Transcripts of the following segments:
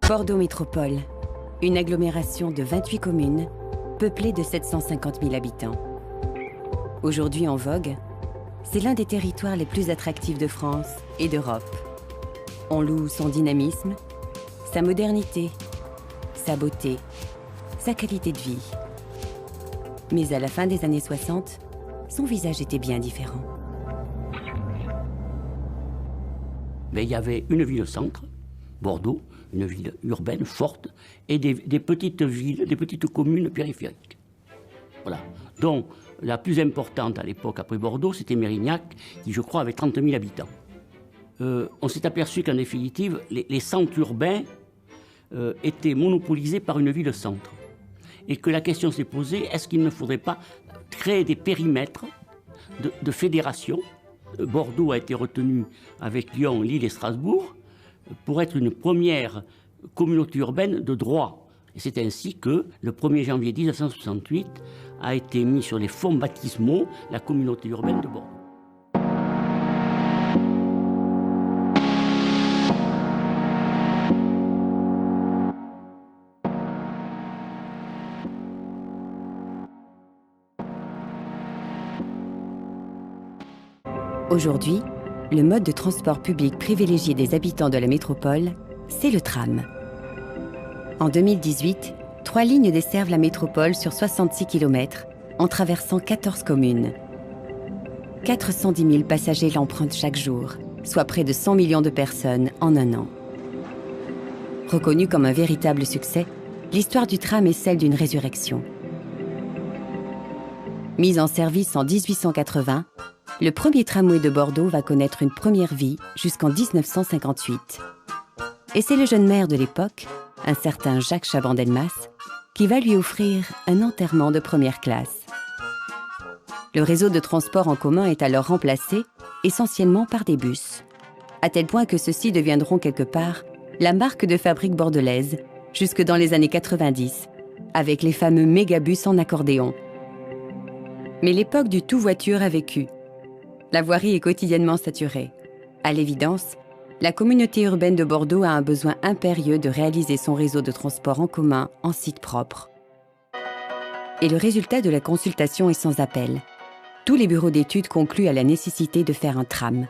Bordeaux Métropole, une agglomération de 28 communes, peuplée de 750 000 habitants. Aujourd'hui en vogue, c'est l'un des territoires les plus attractifs de France et d'Europe. On loue son dynamisme, sa modernité, sa beauté, sa qualité de vie. Mais à la fin des années 60, son visage était bien différent. Mais il y avait une ville-centre, Bordeaux, une ville urbaine forte, et des petites villes, des petites communes périphériques. Voilà. Donc, la plus importante à l'époque, après Bordeaux, c'était Mérignac, qui, je crois, avait 30 000 habitants. On s'est aperçu qu'en définitive, les centres urbains étaient monopolisés par une ville-centre. Et que la question s'est posée, est-ce qu'il ne faudrait pas créer des périmètres de fédération? Bordeaux a été retenu avec Lyon, Lille et Strasbourg pour être une première communauté urbaine de droit. Et c'est ainsi que, le 1er janvier 1968, a été mis sur les fonds baptismaux la communauté urbaine de Bordeaux. Aujourd'hui, le mode de transport public privilégié des habitants de la métropole, c'est le tram. En 2018, 3 lignes desservent la métropole sur 66 km, en traversant 14 communes. 410 000 passagers l'empruntent chaque jour, soit près de 100 millions de personnes en un an. Reconnue comme un véritable succès, l'histoire du tram est celle d'une résurrection. Mise en service en 1880, le premier tramway de Bordeaux va connaître une première vie jusqu'en 1958. Et c'est le jeune maire de l'époque, un certain Jacques Chaban-Delmas, qui va lui offrir un enterrement de première classe. Le réseau de transport en commun est alors remplacé essentiellement par des bus, à tel point que ceux-ci deviendront quelque part la marque de fabrique bordelaise jusque dans les années 90, avec les fameux mégabus en accordéon. Mais l'époque du tout-voiture a vécu. La voirie est quotidiennement saturée. À l'évidence, la communauté urbaine de Bordeaux a un besoin impérieux de réaliser son réseau de transport en commun en site propre. Et le résultat de la consultation est sans appel. Tous les bureaux d'études concluent à la nécessité de faire un tram.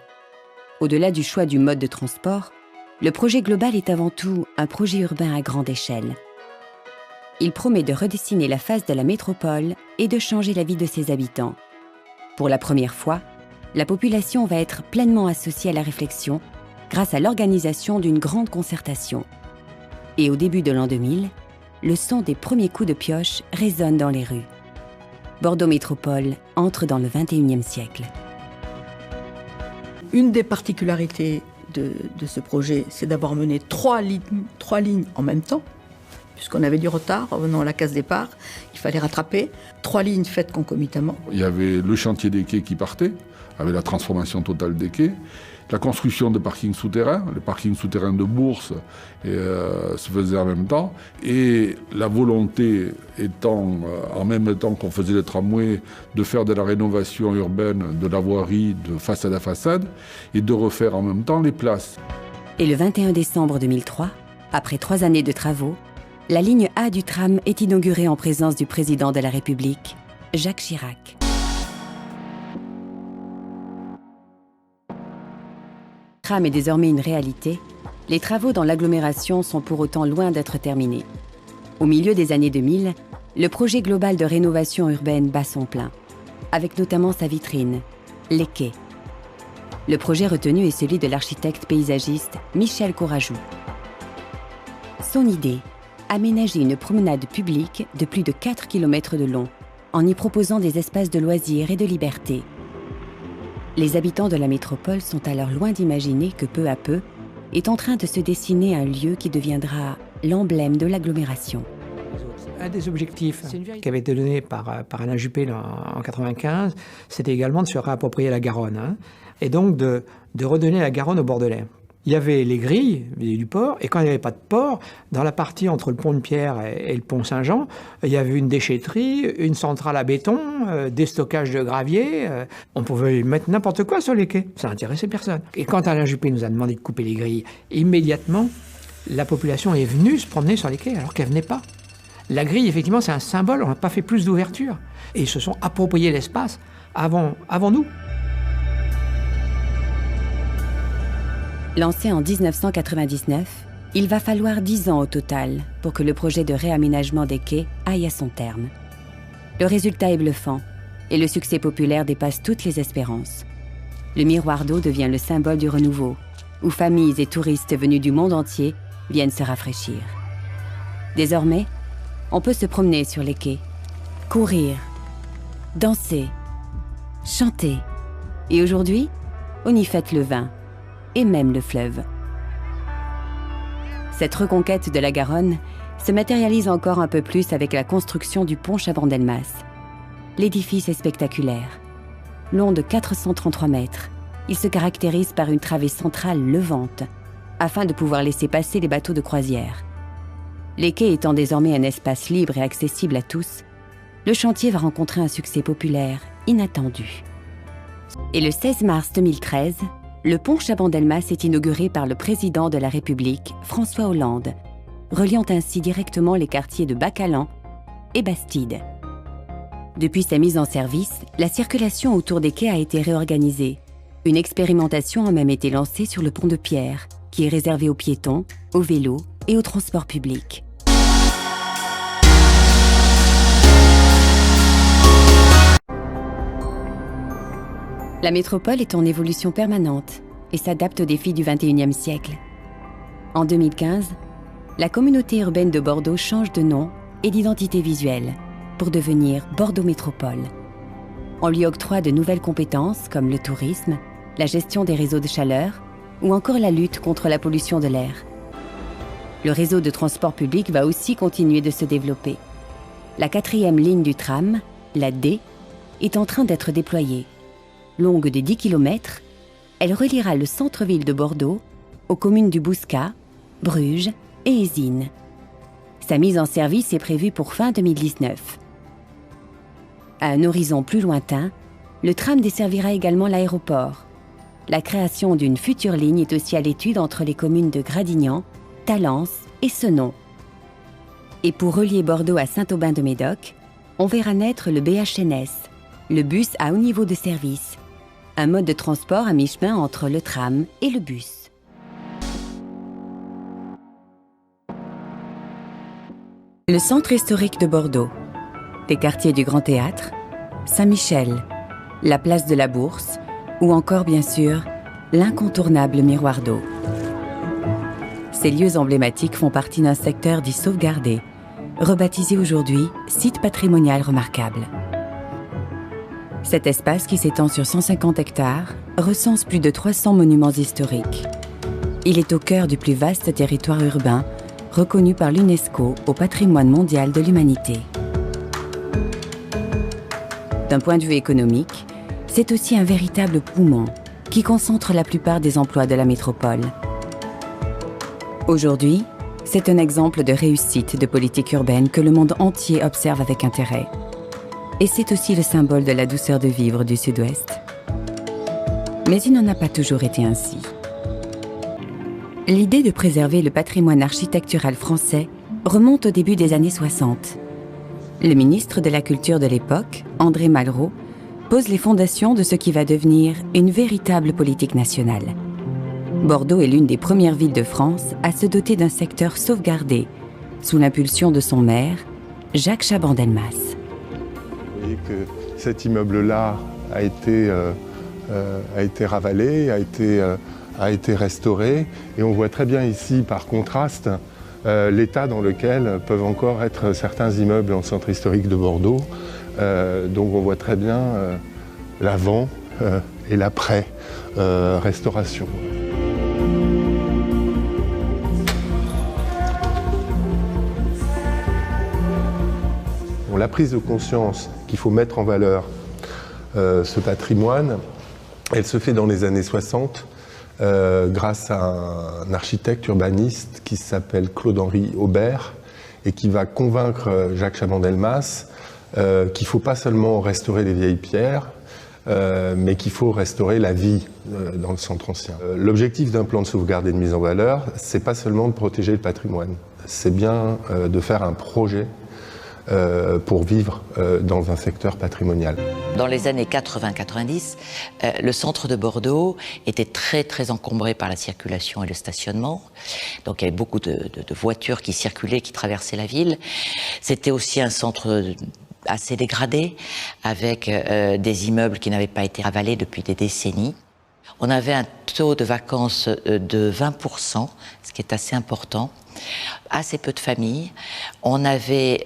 Au-delà du choix du mode de transport, le projet global est avant tout un projet urbain à grande échelle. Il promet de redessiner la face de la métropole et de changer la vie de ses habitants. Pour la première fois, la population va être pleinement associée à la réflexion grâce à l'organisation d'une grande concertation. Et au début de l'an 2000, le son des premiers coups de pioche résonne dans les rues. Bordeaux Métropole entre dans le XXIe siècle. Une des particularités de ce projet, c'est d'avoir mené trois lignes en même temps, puisqu'on avait du retard revenant à la case départ, il fallait rattraper. 3 lignes faites concomitamment. Il y avait le chantier des quais qui partait, avec la transformation totale des quais, la construction de parkings souterrains, le parking souterrain de Bourse se faisait en même temps, et la volonté étant, en même temps qu'on faisait le tramway, de faire de la rénovation urbaine de la voirie de façade à façade, et de refaire en même temps les places. Et le 21 décembre 2003, après 3 années de travaux, la ligne A du tram est inaugurée en présence du président de la République, Jacques Chirac. Le tram est désormais une réalité. Les travaux dans l'agglomération sont pour autant loin d'être terminés. Au milieu des années 2000, le projet global de rénovation urbaine bat son plein, avec notamment sa vitrine, les quais. Le projet retenu est celui de l'architecte paysagiste Michel Courajou. Son idée, aménager une promenade publique de plus de 4 km de long, en y proposant des espaces de loisirs et de liberté. Les habitants de la métropole sont alors loin d'imaginer que peu à peu est en train de se dessiner un lieu qui deviendra l'emblème de l'agglomération. Un des objectifs qui avait été donné par Alain Juppé en 1995, c'était également de se réapproprier la Garonne, hein, et donc de redonner la Garonne aux Bordelais. Il y avait les grilles du port, et quand il n'y avait pas de port, dans la partie entre le pont de Pierre et le pont Saint-Jean, il y avait une déchetterie, une centrale à béton, des stockages de gravier. On pouvait mettre n'importe quoi sur les quais. Ça n'intéressait personne. Et quand Alain Juppé nous a demandé de couper les grilles, immédiatement, la population est venue se promener sur les quais alors qu'elle ne venait pas. La grille, effectivement, c'est un symbole, on n'a pas fait plus d'ouverture. Et ils se sont appropriés l'espace avant nous. Lancé en 1999, il va falloir 10 ans au total pour que le projet de réaménagement des quais aille à son terme. Le résultat est bluffant et le succès populaire dépasse toutes les espérances. Le miroir d'eau devient le symbole du renouveau, où familles et touristes venus du monde entier viennent se rafraîchir. Désormais, on peut se promener sur les quais, courir, danser, chanter. Et aujourd'hui, on y fête le vin et même le fleuve. Cette reconquête de la Garonne se matérialise encore un peu plus avec la construction du pont Chabandelmas. L'édifice est spectaculaire. Long de 433 mètres, il se caractérise par une travée centrale levante, afin de pouvoir laisser passer les bateaux de croisière. Les quais étant désormais un espace libre et accessible à tous, le chantier va rencontrer un succès populaire inattendu. Et le 16 mars 2013, le pont Chabandelmas est inauguré par le président de la République, François Hollande, reliant ainsi directement les quartiers de Bacalan et Bastide. Depuis sa mise en service, la circulation autour des quais a été réorganisée. Une expérimentation a même été lancée sur le pont de Pierre, qui est réservé aux piétons, aux vélos et au transport public. La métropole est en évolution permanente et s'adapte aux défis du XXIe siècle. En 2015, la communauté urbaine de Bordeaux change de nom et d'identité visuelle pour devenir Bordeaux Métropole. On lui octroie de nouvelles compétences comme le tourisme, la gestion des réseaux de chaleur ou encore la lutte contre la pollution de l'air. Le réseau de transport public va aussi continuer de se développer. La 4e ligne du tram, la D, est en train d'être déployée. Longue de 10 km, elle reliera le centre-ville de Bordeaux aux communes du Bouscat, Bruges et Ézines. Sa mise en service est prévue pour fin 2019. À un horizon plus lointain, le tram desservira également l'aéroport. La création d'une future ligne est aussi à l'étude entre les communes de Gradignan, Talence et Senon. Et pour relier Bordeaux à Saint-Aubin-de-Médoc, on verra naître le BHNS, le bus à haut niveau de service, un mode de transport à mi-chemin entre le tram et le bus. Le centre historique de Bordeaux, les quartiers du Grand Théâtre, Saint-Michel, la place de la Bourse ou encore, bien sûr, l'incontournable miroir d'eau. Ces lieux emblématiques font partie d'un secteur dit sauvegardé, rebaptisé aujourd'hui site patrimonial remarquable. Cet espace, qui s'étend sur 150 hectares, recense plus de 300 monuments historiques. Il est au cœur du plus vaste territoire urbain, reconnu par l'UNESCO au patrimoine mondial de l'humanité. D'un point de vue économique, c'est aussi un véritable poumon qui concentre la plupart des emplois de la métropole. Aujourd'hui, c'est un exemple de réussite de politique urbaine que le monde entier observe avec intérêt. Et c'est aussi le symbole de la douceur de vivre du Sud-Ouest. Mais il n'en a pas toujours été ainsi. L'idée de préserver le patrimoine architectural français remonte au début des années 60. Le ministre de la Culture de l'époque, André Malraux, pose les fondations de ce qui va devenir une véritable politique nationale. Bordeaux est l'une des premières villes de France à se doter d'un secteur sauvegardé, sous l'impulsion de son maire, Jacques Chabandelmas. Vous voyez que cet immeuble-là a été ravalé, a été restauré, et on voit très bien ici, par contraste, l'état dans lequel peuvent encore être certains immeubles en centre historique de Bordeaux. Donc on voit très bien l'avant et l'après restauration. Bon, la prise de conscience qu'il faut mettre en valeur ce patrimoine, elle se fait dans les années 60 grâce à un architecte urbaniste qui s'appelle Claude-Henri Aubert et qui va convaincre Jacques Chabandelmas qu'il ne faut pas seulement restaurer les vieilles pierres, mais qu'il faut restaurer la vie dans le centre ancien. L'objectif d'un plan de sauvegarde et de mise en valeur, c'est pas seulement de protéger le patrimoine, c'est bien de faire un projet pour vivre dans un secteur patrimonial. Dans les années 80-90, le centre de Bordeaux était très encombré par la circulation et le stationnement. Donc il y avait beaucoup de voitures qui circulaient, qui traversaient la ville. C'était aussi un centre assez dégradé, avec des immeubles qui n'avaient pas été avalés depuis des décennies. On avait un taux de vacances de 20%, ce qui est assez important. Assez peu de familles. On avait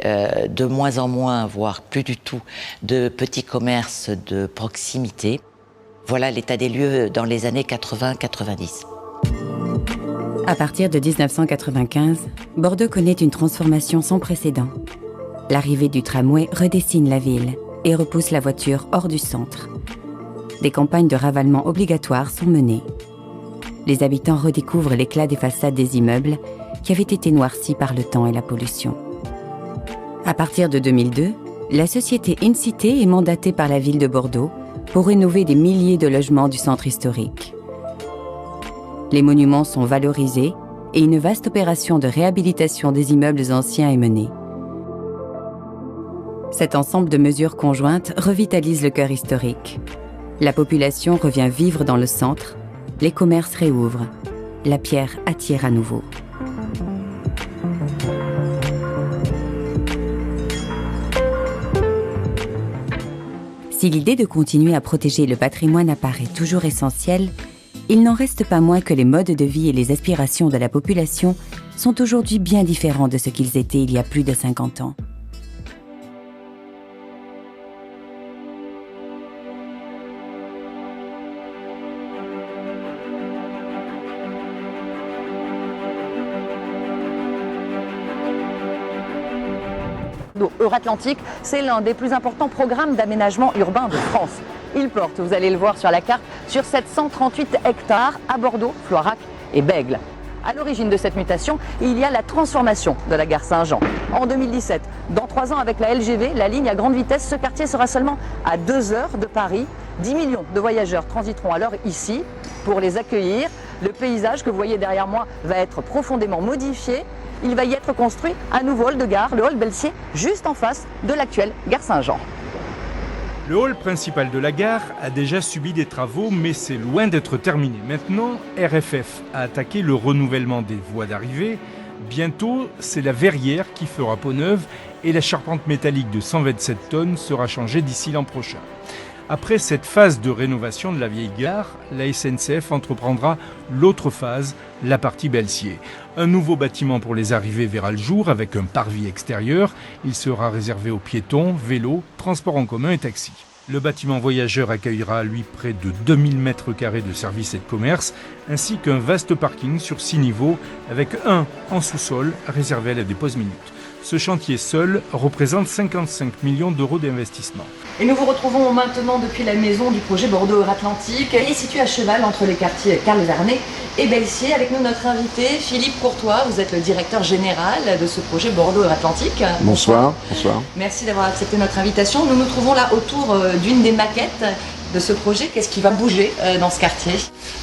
de moins en moins, voire plus du tout, de petits commerces de proximité. Voilà l'état des lieux dans les années 80-90. À partir de 1995, Bordeaux connaît une transformation sans précédent. L'arrivée du tramway redessine la ville et repousse la voiture hors du centre. Des campagnes de ravalement obligatoires sont menées. Les habitants redécouvrent l'éclat des façades des immeubles qui avaient été noircis par le temps et la pollution. À partir de 2002, la société Incité est mandatée par la ville de Bordeaux pour rénover des milliers de logements du centre historique. Les monuments sont valorisés et une vaste opération de réhabilitation des immeubles anciens est menée. Cet ensemble de mesures conjointes revitalise le cœur historique. La population revient vivre dans le centre, les commerces réouvrent, la pierre attire à nouveau. Si l'idée de continuer à protéger le patrimoine apparaît toujours essentielle, il n'en reste pas moins que les modes de vie et les aspirations de la population sont aujourd'hui bien différents de ce qu'ils étaient il y a plus de 50 ans. Euratlantique, c'est l'un des plus importants programmes d'aménagement urbain de France. Il porte, vous allez le voir sur la carte, sur 738 hectares à Bordeaux, Floirac et Bègles. À l'origine de cette mutation, il y a la transformation de la gare Saint-Jean. En 2017, dans 3 ans avec la LGV, la ligne à grande vitesse, ce quartier sera seulement à 2 heures de Paris. 10 millions de voyageurs transiteront alors ici pour les accueillir. Le paysage que vous voyez derrière moi va être profondément modifié. Il va y être construit un nouveau hall de gare, le hall Belsier, juste en face de l'actuelle gare Saint-Jean. Le hall principal de la gare a déjà subi des travaux, mais c'est loin d'être terminé. Maintenant, RFF a attaqué le renouvellement des voies d'arrivée. Bientôt, c'est la verrière qui fera peau neuve et la charpente métallique de 127 tonnes sera changée d'ici l'an prochain. Après cette phase de rénovation de la vieille gare, la SNCF entreprendra l'autre phase, la partie Belsier. Un nouveau bâtiment pour les arrivées verra le jour avec un parvis extérieur. Il sera réservé aux piétons, vélos, transports en commun et taxis. Le bâtiment voyageur accueillera, lui, près de 2000 m² de services et de commerce, ainsi qu'un vaste parking sur 6 niveaux, avec un en sous-sol réservé à la dépose minute. Ce chantier seul représente 55 millions d'euros d'investissement. Et nous vous retrouvons maintenant depuis la maison du projet Bordeaux Euratlantique. Elle est située à cheval entre les quartiers Carl Vernet et Belsier. Avec nous notre invité Philippe Courtois, vous êtes le directeur général de ce projet Bordeaux Euratlantique. Bonsoir. Bonsoir. Merci d'avoir accepté notre invitation. Nous nous trouvons là autour d'une des maquettes de ce projet. Qu'est-ce qui va bouger dans ce quartier?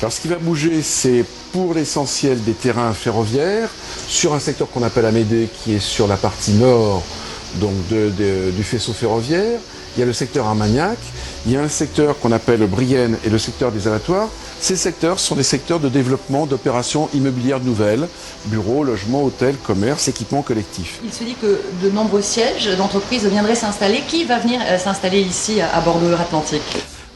Alors ce qui va bouger, c'est pour l'essentiel des terrains ferroviaires, sur un secteur qu'on appelle Amédée, qui est sur la partie nord donc du faisceau ferroviaire. Il y a le secteur Armagnac, il y a un secteur qu'on appelle Brienne et le secteur des abattoirs. Ces secteurs sont des secteurs de développement d'opérations immobilières nouvelles, bureaux, logements, hôtels, commerces, équipements collectifs. Il se dit que de nombreux sièges d'entreprises viendraient s'installer. Qui va venir s'installer ici à Bordeaux Euratlantique?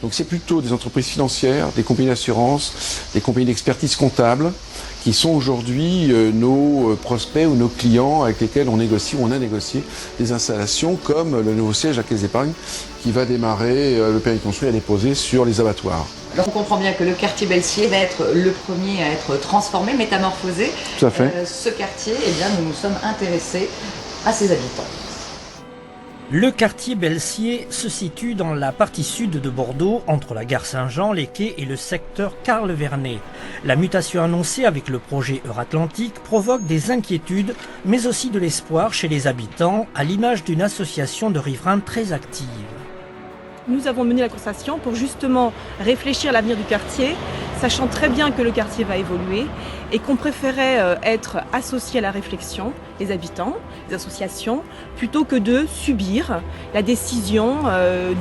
Donc c'est plutôt des entreprises financières, des compagnies d'assurance, des compagnies d'expertise comptable, qui sont aujourd'hui nos prospects ou nos clients avec lesquels on négocie ou on a négocié des installations comme le nouveau siège à Caisse d'Épargne qui va démarrer le permis de construire à déposer sur les abattoirs. Alors on comprend bien que le quartier Belsier va être le premier à être transformé, métamorphosé. Tout à fait. Ce quartier, eh bien, nous nous sommes intéressés à ses habitants. Le quartier Belsier se situe dans la partie sud de Bordeaux, entre la gare Saint-Jean, les quais et le secteur Carl Vernet. La mutation annoncée avec le projet Euratlantique provoque des inquiétudes, mais aussi de l'espoir chez les habitants, à l'image d'une association de riverains très active. Nous avons mené la concertation pour justement réfléchir à l'avenir du quartier, sachant très bien que le quartier va évoluer et qu'on préférait être associés à la réflexion, les habitants, les associations, plutôt que de subir la décision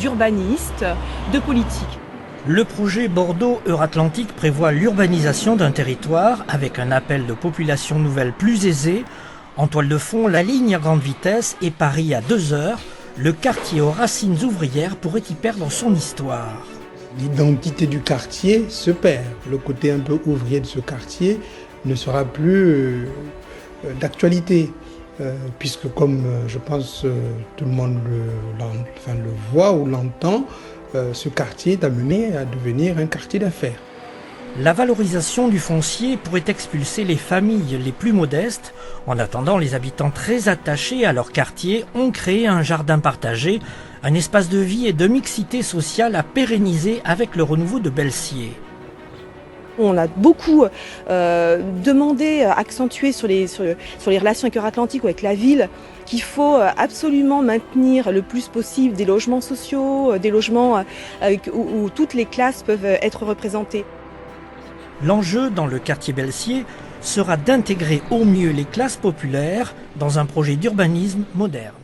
d'urbanistes, de politiques. Le projet Bordeaux-Euratlantique prévoit l'urbanisation d'un territoire avec un appel de population nouvelle plus aisé. En toile de fond, la ligne à grande vitesse et Paris à 2 heures. Le quartier aux racines ouvrières pourrait y perdre son histoire. L'identité du quartier se perd. Le côté un peu ouvrier de ce quartier ne sera plus d'actualité. Puisque comme je pense tout le monde le voit ou l'entend, ce quartier est amené à devenir un quartier d'affaires. La valorisation du foncier pourrait expulser les familles les plus modestes. En attendant, les habitants très attachés à leur quartier ont créé un jardin partagé, un espace de vie et de mixité sociale à pérenniser avec le renouveau de Belsier. On a beaucoup demandé, accentué sur les relations avec Euratlantique ou avec la ville, qu'il faut absolument maintenir le plus possible des logements sociaux, des logements où toutes les classes peuvent être représentées. L'enjeu dans le quartier Belsier sera d'intégrer au mieux les classes populaires dans un projet d'urbanisme moderne.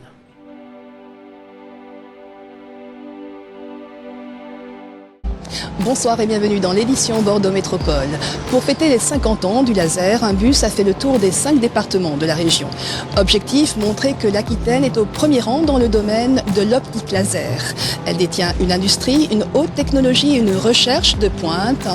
Bonsoir et bienvenue dans l'édition Bordeaux Métropole. Pour fêter les 50 ans du laser, un bus a fait le tour des 5 départements de la région. Objectif, montrer que l'Aquitaine est au premier rang dans le domaine de l'optique laser. Elle détient une industrie, une haute technologie et une recherche de pointe.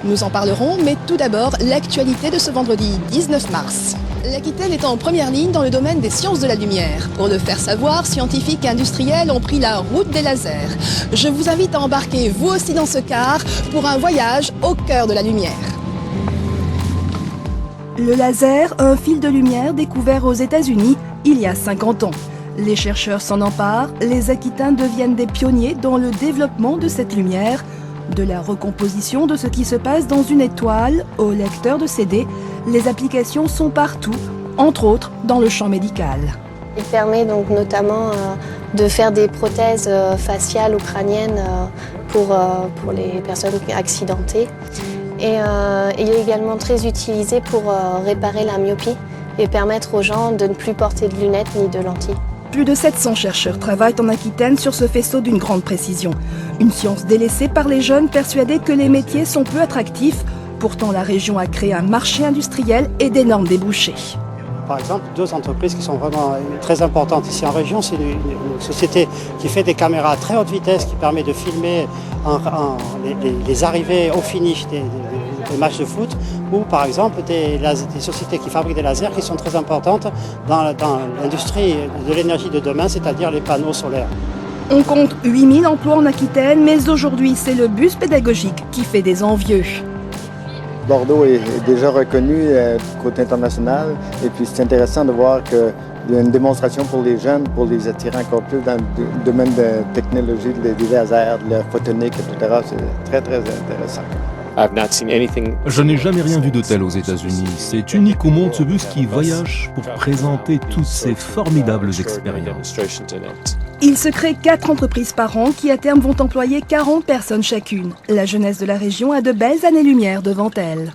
Nous en parlerons, mais tout d'abord, l'actualité de ce vendredi 19 mars. L'Aquitaine est en première ligne dans le domaine des sciences de la lumière. Pour le faire savoir, scientifiques et industriels ont pris la route des lasers. Je vous invite à embarquer vous aussi dans ce car pour un voyage au cœur de la lumière. Le laser, un fil de lumière découvert aux États-Unis il y a 50 ans. Les chercheurs s'en emparent, les Aquitains deviennent des pionniers dans le développement de cette lumière, de la recomposition de ce qui se passe dans une étoile au lecteur de CD. Les applications sont partout, entre autres dans le champ médical. Il permet donc notamment de faire des prothèses faciales ou crâniennes pour les personnes accidentées. Et il est également très utilisé pour réparer la myopie et permettre aux gens de ne plus porter de lunettes ni de lentilles. Plus de 700 chercheurs travaillent en Aquitaine sur ce faisceau d'une grande précision. Une science délaissée par les jeunes persuadés que les métiers sont peu attractifs. Pourtant, la région a créé un marché industriel et d'énormes débouchés. Par exemple, 2 entreprises qui sont vraiment très importantes ici en région. C'est une société qui fait des caméras à très haute vitesse qui permet de filmer les arrivées au finish des matchs de foot, ou par exemple des sociétés qui fabriquent des lasers qui sont très importantes dans l'industrie de l'énergie de demain, c'est-à-dire les panneaux solaires. On compte 8000 emplois en Aquitaine, mais aujourd'hui c'est le bus pédagogique qui fait des envieux. Bordeaux est déjà reconnu côté international, et puis c'est intéressant de voir qu'il y a une démonstration pour les jeunes, pour les attirer encore plus dans le domaine de la technologie, des lasers, de la photonique, etc. C'est très très intéressant. Je n'ai jamais rien vu de tel aux États-Unis. C'est unique au monde, ce bus qui voyage pour présenter toutes ces formidables expériences. Il se crée 4 entreprises par an qui à terme vont employer 40 personnes chacune. La jeunesse de la région a de belles années-lumière devant elle.